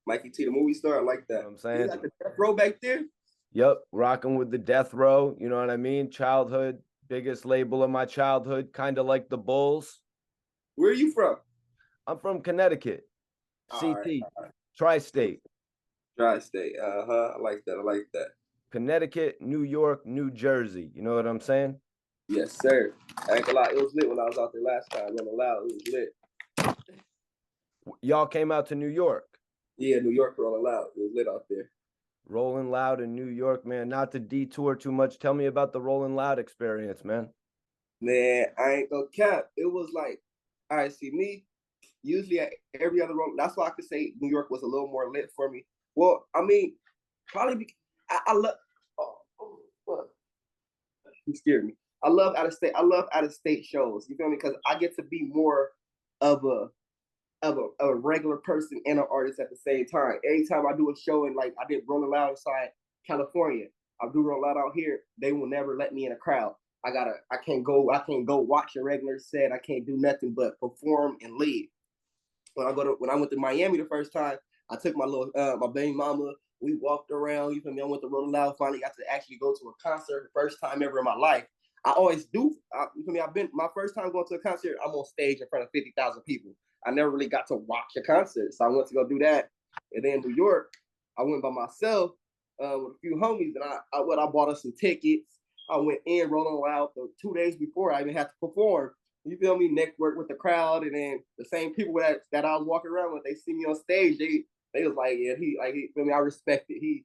Mikey T, the movie star. I like You know that. what I'm You saying? got the death row back there? Yep, rocking with the Death Row. You know what I mean? Childhood, biggest label of my childhood, kind of like the Bulls. Where are you from? I'm from Connecticut, All right. CT, tri-state. Tri-state. I like that. I like that. Connecticut, New York, New Jersey. You know what I'm saying? Yes, sir. I ain't gonna lie. It was lit when I was out there last time. Running loud. It was lit. Y'all came out to New York. Yeah, New York rolling loud. It was lit out there. Rolling Loud in New York, man. Not to detour too much. Tell me about the Rolling Loud experience, man. Man, I ain't gonna cap. It was like, all right, see me, usually at every other room. That's why I could say New York was a little more lit for me. Well, I mean, probably because I love fuck. You scared me. I love out of state. I love out of state shows. You feel me? Because I get to be more of a regular person and an artist at the same time. Every time I do a show and like I did Rolling Loud inside California, I do Rolling Loud out here. They will never let me in a crowd. I can't go watch a regular set. I can't do nothing but perform and leave. When I went to Miami the first time, I took my baby mama. We walked around. You feel me? I went to Rolling Loud. Finally got to actually go to a concert. First time ever in my life. I always do. You feel me? I've been my first time going to a concert. I'm on stage in front of 50,000 people. I never really got to watch a concert, so I went to go do that. And then New York, I went by myself with a few homies, and I bought us some tickets. I went in Rolling Loud the 2 days before I even had to perform. You feel me? Network with the crowd, and then the same people that I was walking around with, they see me on stage. They was like, yeah, he feel me? I respect it. He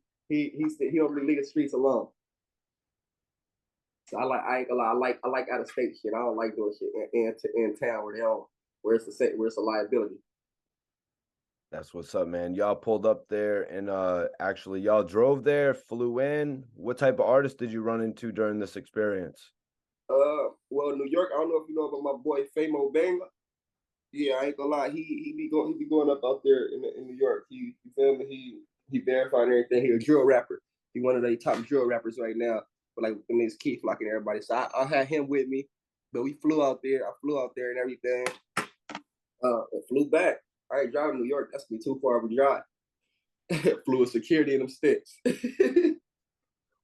said he don't really leave the streets alone. So I ain't gonna lie, I like out of state shit. I don't like doing shit in town where it's a liability. That's what's up, man. Y'all pulled up there and actually y'all drove there, flew in. What type of artist did you run into during this experience? Well, New York. I don't know if you know about my boy Famo Bang. Yeah, I ain't gonna lie. He be going up out there in New York. You feel me? He verified everything. He a drill rapper. He one of the top drill rappers right now. But like I mean, it's Keef like and everybody. So I had him with me. But we flew out there. I flew out there and everything. And flew back. I ain't driving to New York. That's gonna be too far of a drive. Flew with security in them sticks.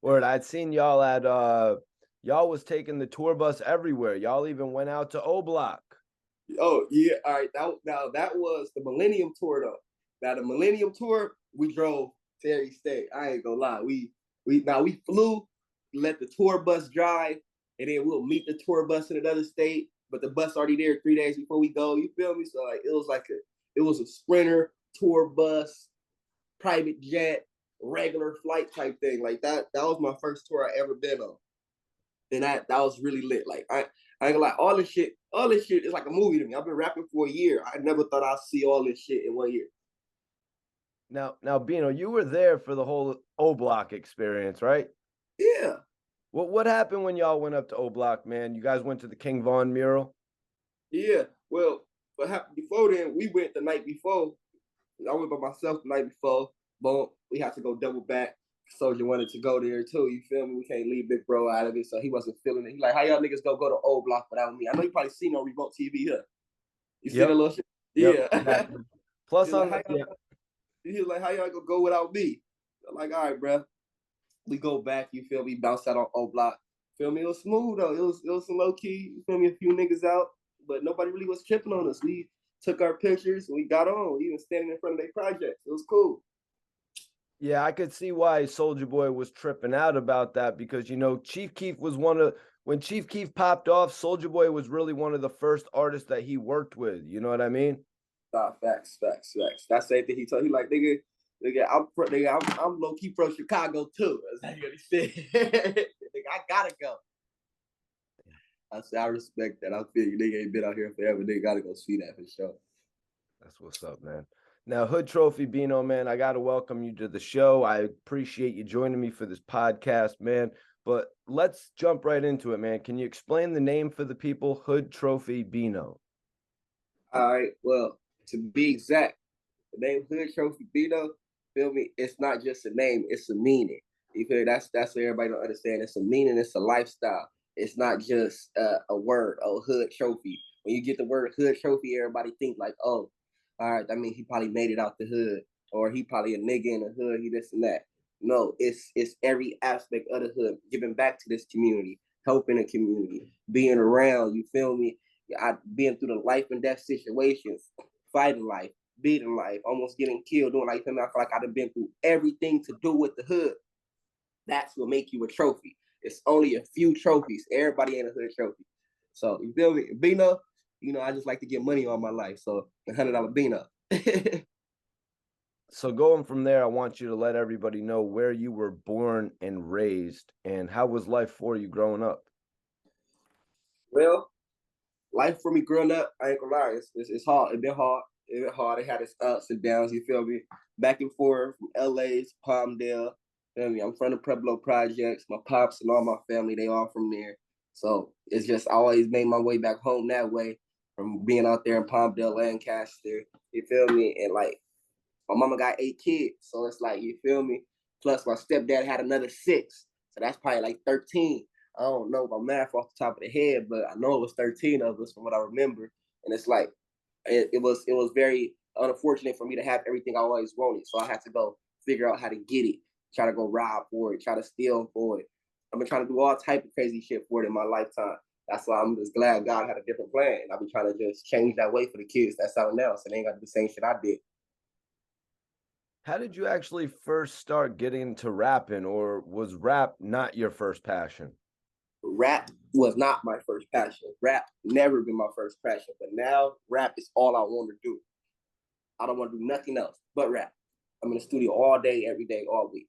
Word, I'd seen y'all at y'all was taking the tour bus everywhere. Y'all even went out to O-Block. Oh yeah, all right. Now that was the Millennium Tour though. Now the Millennium Tour, we drove to every state. I ain't gonna lie. We flew, let the tour bus drive, and then we'll meet the tour bus in another state. But the bus already there 3 days before we go. You feel me? So like it was a sprinter tour bus, private jet, regular flight type thing. Like that was my first tour I ever been on, and that was really lit. Like I ain't gonna lie, all this shit is like a movie to me. I've been rapping for a year. I never thought I'd see all this shit in 1 year. Now, Bino, you were there for the whole O-Block experience, right? Yeah, What happened when y'all went up to O-Block, man? You guys went to the King Von mural? yeah. Well, what happened before then? We went the night before. I went by myself the night before. Boom, we had to go double back. Soulja wanted to go there too. You feel me? We can't leave Big Bro out of it, so he wasn't feeling it. He like, how y'all niggas go to O-Block without me? I know you probably seen on Revolt TV here. You see that Yep. little shit? Yep. Yeah. Exactly. Plus He's like, on the, yeah. he was like, how y'all gonna go without me? I'm like, all right, bro. We go back. You feel me? Bounce out on O-Block. Feel me? It was smooth though. It was some low key. You feel me? A few niggas out, but nobody really was tripping on us. We took our pictures. We got on. Even standing in front of their projects. It was cool. Yeah, I could see why Soulja Boy was tripping out about that because Chief Keef was when Chief Keef popped off, Soulja Boy was really one of the first artists that he worked with. You know what I mean? Facts. That's the same thing he told. He like, I'm low key from Chicago too. That's what he said. Nigga, I gotta go. I said, I respect that. I feel you. Nigga ain't been out here forever. They gotta go see that for sure. That's what's up, man. Now, HoodTrophy Bino, man, I got to welcome you to the show. I appreciate you joining me for this podcast, man. But let's jump right into it, man. Can you explain the name for the people, HoodTrophy Bino? All right. Well, to be exact, the name HoodTrophy Bino, feel me? It's not just a name, it's a meaning. You feel me? That's what everybody don't understand. It's a meaning, it's a lifestyle. It's not just a word, oh, hood trophy. When you get the word hood trophy, everybody think like, oh, all right, I mean, he probably made it out the hood. or he probably a nigga in the hood, he this and that. No, it's every aspect of the hood, giving back to this community, helping the community, being around, you feel me? I been through the life and death situations, fighting life, beating life, almost getting killed, doing like that. I feel like I've been through everything to do with the hood. That's what make you a trophy. It's only a few trophies. Everybody ain't a hood trophy. So you feel me? Bino, I just like to get money all my life. So $100 Bino. So going from there, I want you to let everybody know where you were born and raised, and how was life for you growing up? Well, life for me growing up, I ain't gonna lie, it's hard. It been hard. It been hard. It had its ups and downs. You feel me? Back and forth from LA to Palmdale. Feel me? I'm from the Pueblo Projects. My pops and all my family, they all from there. So it's just I always made my way back home that way from being out there in Palmdale, Lancaster. You feel me? And like my mama got 8 kids, so it's like, you feel me? Plus my stepdad had another 6, so that's probably like 13. I don't know my math off the top of the head, but I know it was 13 of us from what I remember. And it's like it was very unfortunate for me to have everything I always wanted, so I had to go figure out how to get it, try to go rob for it, try to steal for it. I've been trying to do all type of crazy shit for it in my lifetime. That's why I'm just glad God had a different plan. I've been trying to just change that way for the kids that's out now, so they ain't got to do the same shit I did. How did you actually first start getting into rapping, or was rap not your first passion? Rap was not my first passion. Rap never been my first passion, but now rap is all I want to do. I don't want to do nothing else but rap. I'm in the studio all day, every day, all week.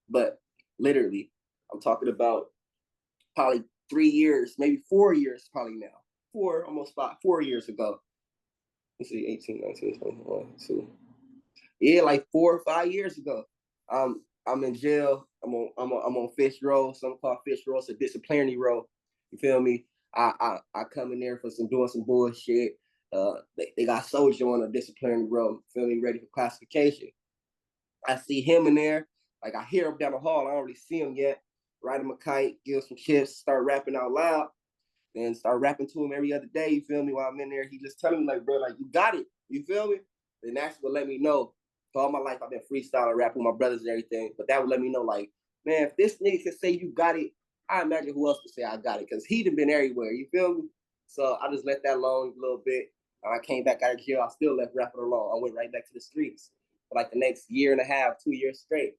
But literally, I'm talking about probably 3 years, maybe 4 years, probably now. Almost 4 years ago. Let's see, 18, 19, 21, 2. Yeah, like 4 or 5 years ago. I'm in jail. I'm on fish roll. Something called fish roll. It's a disciplinary roll. You feel me? I come in there for doing some bullshit. They got Soulja on a disciplinary roll. Feel me? Ready for classification. I see him in there. Like I hear him down the hall. I don't really see him yet. Ride him a kite, give him some chips, start rapping out loud, and start rapping to him every other day. You feel me? While I'm in there, he just telling me like, bro, like you got it. You feel me? And that's what let me know. For all my life, I've been freestyling, rapping with my brothers and everything. But that would let me know, like, man, if this nigga can say you got it, I imagine who else could say I got it, because he done been everywhere. You feel me? So I just let that alone a little bit. I came back out of jail. I still left rapping alone. I went right back to the streets for like the next year and a half, 2 years straight.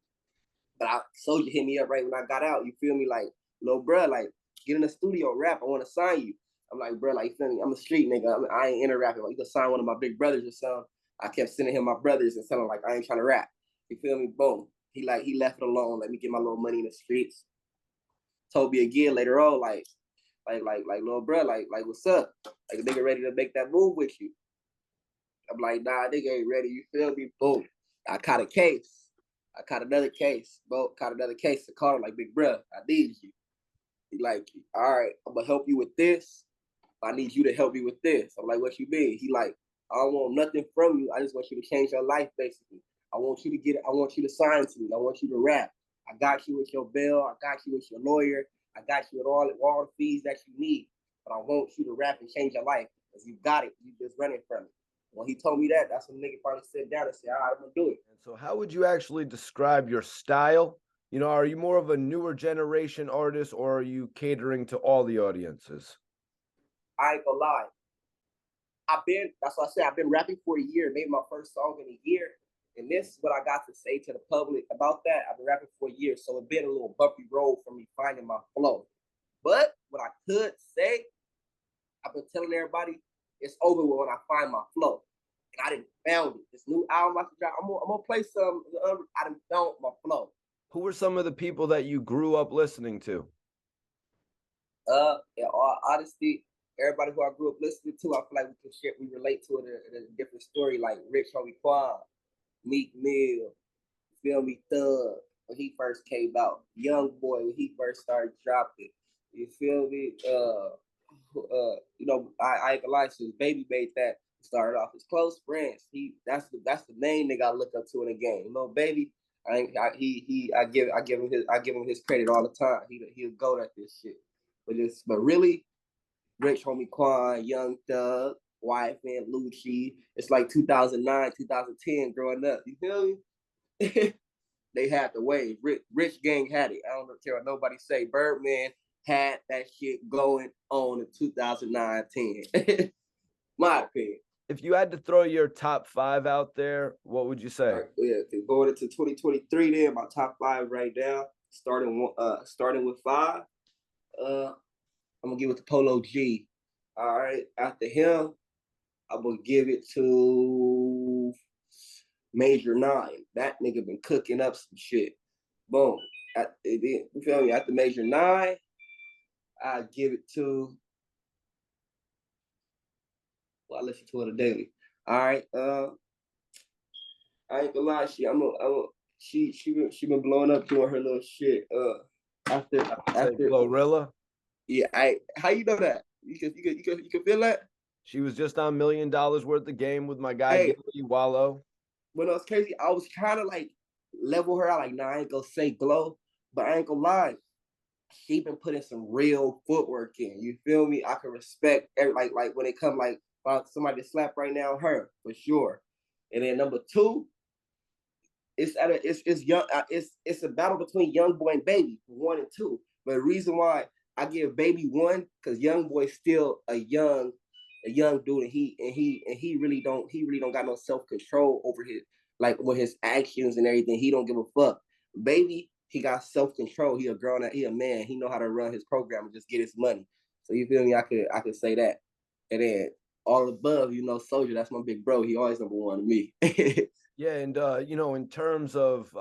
But Soulja hit me up right when I got out. You feel me? Like, little bro, like, get in the studio, rap. I want to sign you. I'm like, bro, like, you feel me? I'm a street nigga. I ain't into rapping. Like, you can sign one of my big brothers or something. I kept sending him my brothers and telling him, like, I ain't trying to rap. You feel me? Boom. He left it alone. Let me get my little money in the streets. Told me again later on, like, little bro, like, what's up? Like, a nigga ready to make that move with you. I'm like, nah, nigga ain't ready. You feel me? Boom. I caught a case. I caught another case. Bro, caught another case. I called him like, big bro, I need you. He like, all right, I'm gonna help you with this. I need you to help me with this. I'm like, what you mean? He like, I don't want nothing from you. I just want you to change your life, basically. I want you to get it. I want you to sign to me. I want you to rap. I got you with your bill. I got you with your lawyer. I got you with all the fees that you need. But I want you to rap and change your life, because you got it. You just running from it. When he told me that, that's when the nigga finally sit down and said, all right, I'm gonna do it. And so how would you actually describe your style? You know, are you more of a newer generation artist, or are you catering to all the audiences? I ain't gonna lie. That's what I said, I've been rapping for a year, made my first song in a year. And this is what I got to say to the public about that. I've been rapping for a year, so it's been a little bumpy road for me finding my flow. But what I could say, I've been telling everybody, it's over with when I find my flow. And I didn't found it. This new album I should drop, I'm gonna play some. I didn't found my flow. Who were some of the people that you grew up listening to? In all honesty, everybody who I grew up listening to, I feel like we relate to it in a different story, like Rich Homie Quan, Meek Mill, feel me, Thug, when he first came out, Young Boy, when he first started dropping, you feel me? I ain't gonna lie, since Baby made that, started off as close friends. That's the main nigga I look up to in the game. You know, Baby, I give him his credit all the time. He'll go at this shit. But really, Rich Homie Quan, Young Thug, YFN, Lucci. It's like 2009, 2010 growing up. You feel me? they had the wave. Rich Gang had it. I don't care what nobody say. Birdman had that shit going on in 2009-10. My opinion. If you had to throw your top 5 out there, what would you say? Right, yeah, going into 2023, then my top 5 right now, starting with 5. I'm gonna give it to Polo G. All right, after him, I'm gonna give it to Major 9. That nigga been cooking up some shit. Boom. You feel me? After Major 9, I give it to. Well, I listen to it daily. All right. I ain't gonna lie. She been blowing up doing her little shit. After Glorilla. Yeah. How you know that? You can feel that. She was just on $1 Million Worth of Game with my guy Gilly Wallow. When it was crazy, I was trying to like level her out. Like, nah, I ain't gonna say glow, but I ain't gonna lie. She been putting some real footwork in. You feel me? I can respect like when it come like somebody to slap right now, her for sure. And then number 2, it's a battle between Young Boy and Baby for 1 and 2. But the reason why I give Baby 1, because Young Boy's still a young dude, and he really don't got no self-control over his like with his actions and everything. He don't give a fuck. Baby, he got self-control. He a grown, he a man. He know how to run his program and just get his money. So you feel me? I could say that. And then all above, Soulja, that's my big bro. He always number 1 to me. Yeah, and in terms of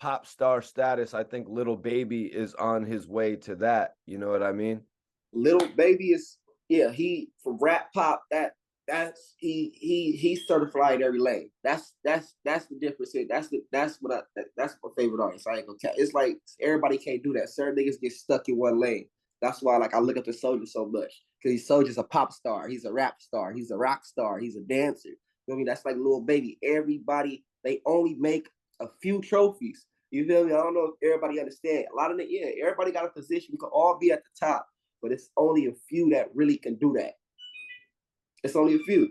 pop star status, I think Little Baby is on his way to that. You know what I mean? Little Baby is he for rap pop, that's he's certified every lane. That's the difference. That's my favorite artist. I ain't gonna tell. It's like everybody can't do that. Certain niggas get stuck in one lane. That's why like I look up to Soulja so much, because Soulja's a pop star, he's a rap star, he's a rock star, he's a dancer. You know what I mean? That's like Lil Baby. Everybody, they only make a few trophies. You feel me? I don't know if everybody understand. A lot of everybody got a position. We can all be at the top, but it's only a few that really can do that. It's only a few.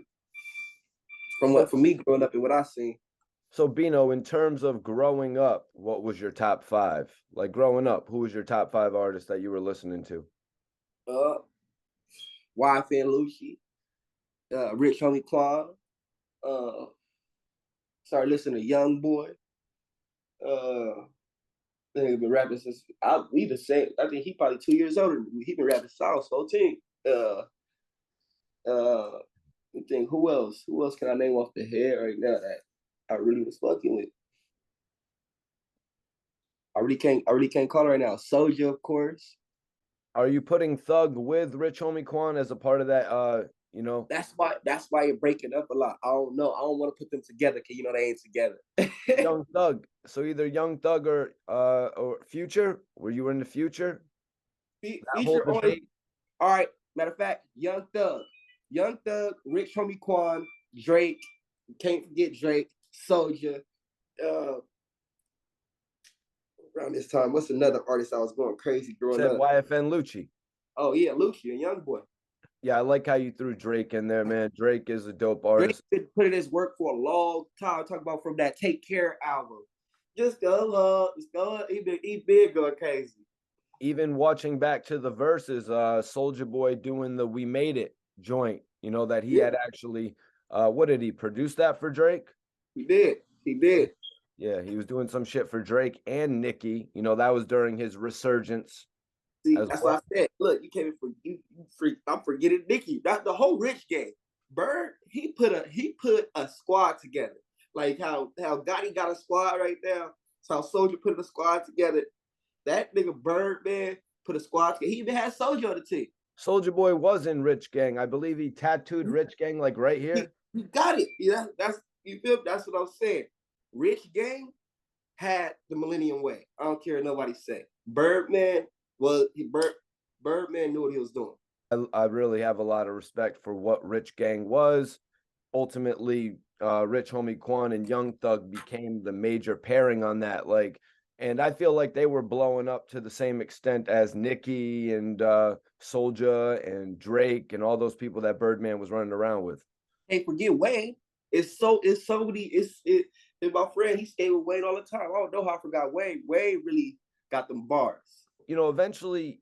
For me growing up and what I seen. So Bino, in terms of growing up, what was your top 5? Like growing up, who was your top 5 artists that you were listening to? YFN Lucci, Rich Homie Quan. Started listening to Young Boy. They've been rapping since we the same. I think he probably 2 years older than me. He been rapping songs whole team. Think who else? Who else can I name off the head right now that I really was fucking with? I really can't call it right now. Soulja, of course. Are you putting Thug with Rich Homie Quan as a part of that? That's why you're breaking up a lot. I don't know. I don't want to put them together because they ain't together. Young Thug. So either Young Thug or Future. Were you in the Future? Future always. All right. Matter of fact, Young Thug, Rich Homie Quan, Drake. Can't forget Drake, Soulja. Around this time, what's another artist I was going crazy growing up? YFN Lucci. Oh yeah, Lucci and Young Boy. Yeah, I like how you through Drake in there, man. Drake is a dope artist. Drake put in his work for a long time. Talk about from that Take Care album. Just go, he big going crazy. Even watching back to the verses, Soulja Boy doing the "We Made It" joint. That he had actually. What did he produce that for Drake? He did. Yeah, he was doing some shit for Drake and Nicki. That was during his resurgence. See, that's what I said. Look, you can't I'm forgetting Nicki. That's the whole Rich Gang. Bird, he put a squad together. Like how Gotti got a squad right now. So how Soulja put a squad together. That nigga Bird, man, put a squad together. He even had Soulja on the team. Soulja Boy was in Rich Gang. I believe he tattooed Rich Gang like right here. He got it. Yeah, that's you feel. That's what I'm saying. Rich Gang had the Millennium Way. I don't care what nobody say. Birdman knew what he was doing. I really have a lot of respect for what Rich Gang was. Ultimately, Rich Homie Quan and Young Thug became the major pairing on that. And I feel like they were blowing up to the same extent as Nicki and Soulja and Drake and all those people that Birdman was running around with. Hey, forget Wayne. It's so many. And my friend, he stayed with Wade all the time. I don't know how I forgot Wade. Wade really got them bars. You know, eventually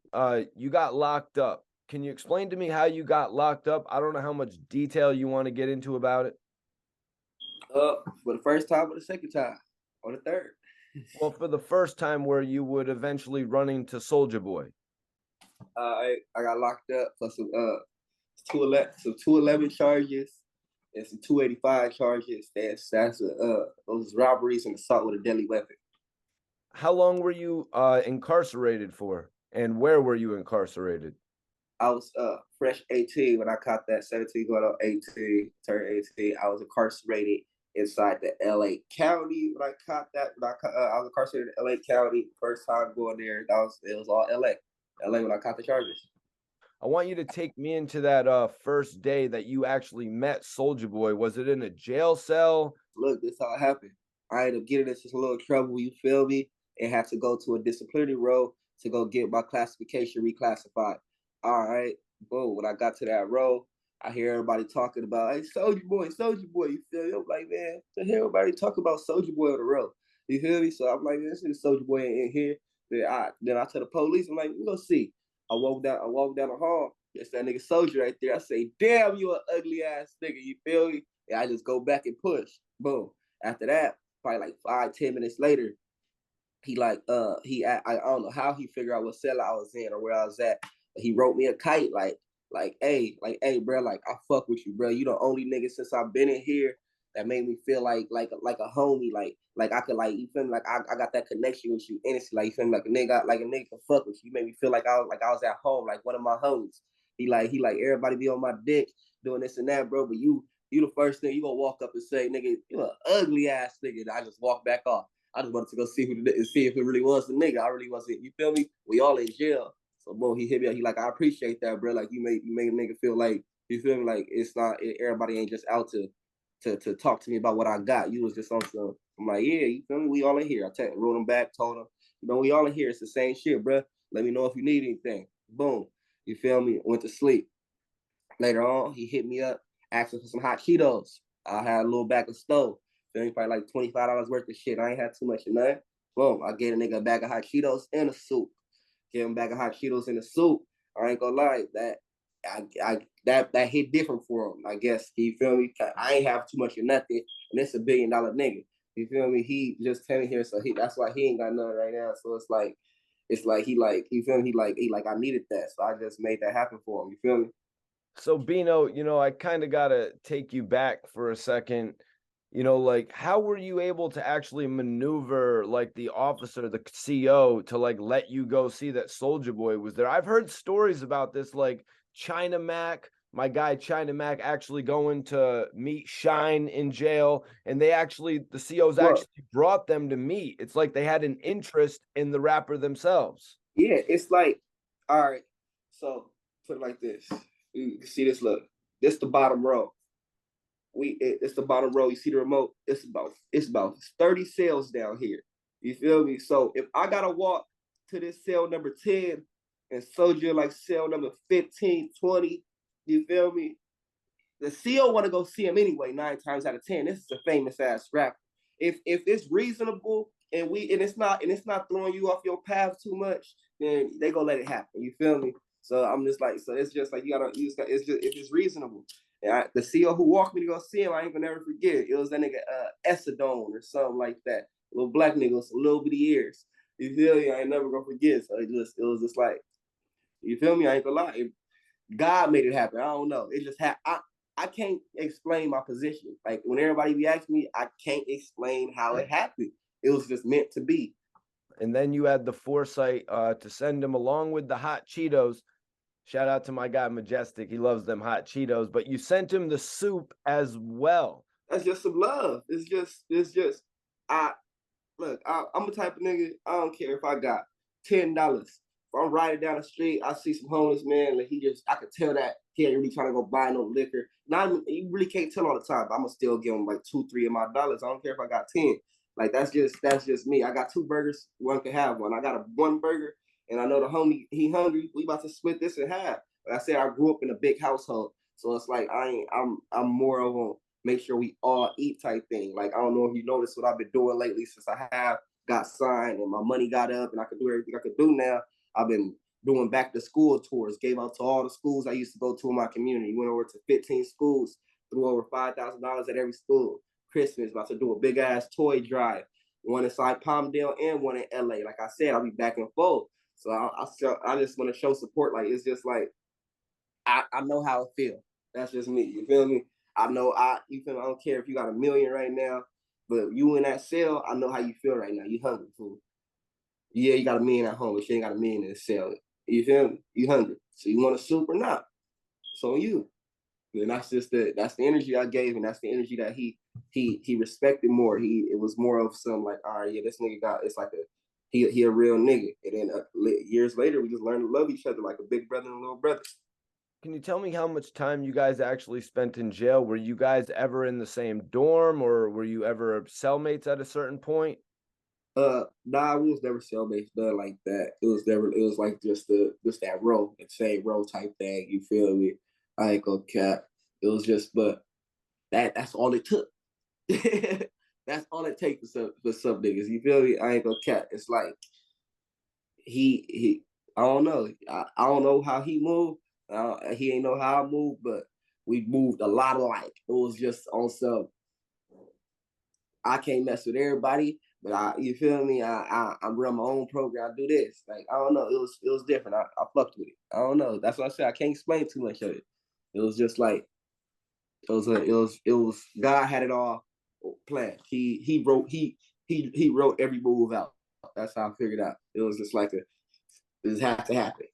you got locked up. Can you explain to me how you got locked up? I don't know how much detail you want to get into about it. For the first time or the second time or the third. Well, for the first time where you would eventually run into Soulja Boy. I got locked up for some 211 charges and some 285 charges. That's those robberies and assault with a deadly weapon. How long were you incarcerated for, and where were you incarcerated? I was fresh 18 when I caught that 17 going on 18, turned 18. I was incarcerated inside the LA County when I caught that. I was incarcerated in LA County. First time going there, it was all LA. LA when I caught the charges. I want you to take me into that first day that you actually met Soulja Boy. Was it in a jail cell? Look, this how it happened. I ended up getting into some little trouble, you feel me? And had to go to a disciplinary row to go get my classification reclassified. All right, boom. When I got to that row, I hear everybody talking about, hey, Soulja Boy, you feel me? I'm like, man, to hear everybody talk about Soulja Boy on the row. You feel me? So I'm like, this is Soulja Boy in here. Then I tell the police, I'm like, we go see. I walk down the hall. It's that nigga Soulja right there. I say, damn, you an ugly ass nigga. You feel me? And I just go back and push. Boom. After that, probably like 5-10 minutes later, he I don't know how he figured out what cell I was in or where I was at. But he wrote me a kite hey, bro, like I fuck with you, bro. You the only nigga since I've been in here that made me feel like a homie, like I could you feel me, like I got that connection with you innocently, like you feel me, like a nigga can fuck with you. You made me feel like I was at home, like one of my homies. He like everybody be on my dick doing this and that, bro. But you the first thing you gonna walk up and say, nigga, you an ugly ass nigga. And I just walk back off. I just wanted to go see if it really was the nigga. I really wasn't. You feel me? We all in jail. So boom, he hit me up. He like, I appreciate that, bro. Like you made a nigga feel like, you feel me? Like everybody ain't just out to talk to me about what I got. You was just on some. I'm like, yeah, you feel me? We all in here. Wrote him back, told him, we all in here. It's the same shit, bro. Let me know if you need anything. Boom. You feel me? Went to sleep. Later on, he hit me up, asking for some hot Cheetos. I had a little bag of stove. Feel me? Probably like $25 worth of shit. I ain't had too much of nothing. Boom. I gave a nigga a bag of hot Cheetos and a soup. Give him a bag of hot Cheetos and a soup. I ain't gonna lie, that hit different for him, I guess. You feel me? I ain't have too much of nothing, and it's $1 billion nigga. You feel me? He just came here, so that's why he ain't got nothing right now. So it's like he like, you feel me? He like I needed that, so I just made that happen for him. You feel me? So Bino, I kind of gotta take you back for a second. Like how were you able to actually maneuver like the officer, the CO to like let you go see that Soulja Boy was there? I've heard stories about this, like China Mac, my guy China Mac actually going to meet Shine in jail, and the COs actually brought them to meet. It's like they had an interest in the rapper themselves. Yeah, it's like, all right, so put it like this. You see this, look, this the bottom row. It's the bottom row. You see the remote? It's about 30 cells down here. You feel me? So if I gotta walk to this cell number 10 and Soulja like cell number 15, 20, you feel me? The CO want to go see him anyway, 9 times out of 10. This is a famous ass rapper. If it's reasonable and it's not throwing you off your path too much, then they gonna let it happen. You feel me? So I'm just like, so it's just like it's just if it's reasonable. And the CO who walked me to go see him, I ain't gonna never forget. It was that nigga Esadone or something like that. A little black nigga with some little bitty ears. You feel me? I ain't never gonna forget. So it was just like, you feel me? I ain't gonna lie. God made it happen. I don't know. It just happened. I can't explain my position. Like when everybody be asking me, I can't explain how it happened. It was just meant to be. And then you had the foresight to send him along with the hot Cheetos. Shout out to my guy Majestic. He loves them hot Cheetos, but you sent him the soup as well. That's just some love. I'm the type of nigga, I don't care if I got $10. If I'm riding down the street, I see some homeless man, like I could tell that he ain't really trying to go buy no liquor. You really can't tell all the time, but I'm gonna still give him like 2-3 of my dollars. I don't care if I got 10. Like that's just me. I got 2 burgers, one can have one. I got one burger, and I know the homie, he hungry. We about to split this in half. Like I said, I grew up in a big household, so it's like I'm more of make sure we all eat type thing. Like, I don't know if you noticed what I've been doing lately since I have got signed and my money got up and I could do everything I could do now. I've been doing back to school tours, gave out to all the schools I used to go to in my community, went over to 15 schools, threw over $5,000 at every school. Christmas, about to do a big ass toy drive, one inside Palmdale and one in LA. Like I said, I'll be back and forth. So I just want to show support. Like, it's just like, I know how it feels. That's just me. You feel me? I know you feel me? I don't care if you got $1 million right now, but you in that cell, I know how you feel right now. You hungry, fool. Yeah, you got $1 million at home, but you ain't got $1 million in the cell. You feel me? You hungry. So you want a soup or not? It's on you. And that's the energy I gave, and that's the energy that he respected more. It was more of some like, all right, yeah, this nigga it's like he a real nigga. And then years later, we just learned to love each other like a big brother and a little brother. Can you tell me how much time you guys actually spent in jail? Were you guys ever in the same dorm, or were you ever cellmates at a certain point? Nah, we was never cellmates done like that. It was like just that row, the same row type thing. You feel me? I ain't gonna cap. It was just, but that's all it took. That's all it takes for some niggas. You feel me? I ain't gonna cap. It's like he I don't know. I don't know how he moved. He ain't know how I moved, but we moved a lot alike. It was just on some, I can't mess with everybody, but you feel me? I run my own program. I do this. Like, I don't know. It was different. I fucked with it. I don't know. That's what I said. I can't explain too much of it. It was just like it was God had it all planned. He wrote every move out. That's how I figured out. It was just like it just had to happen.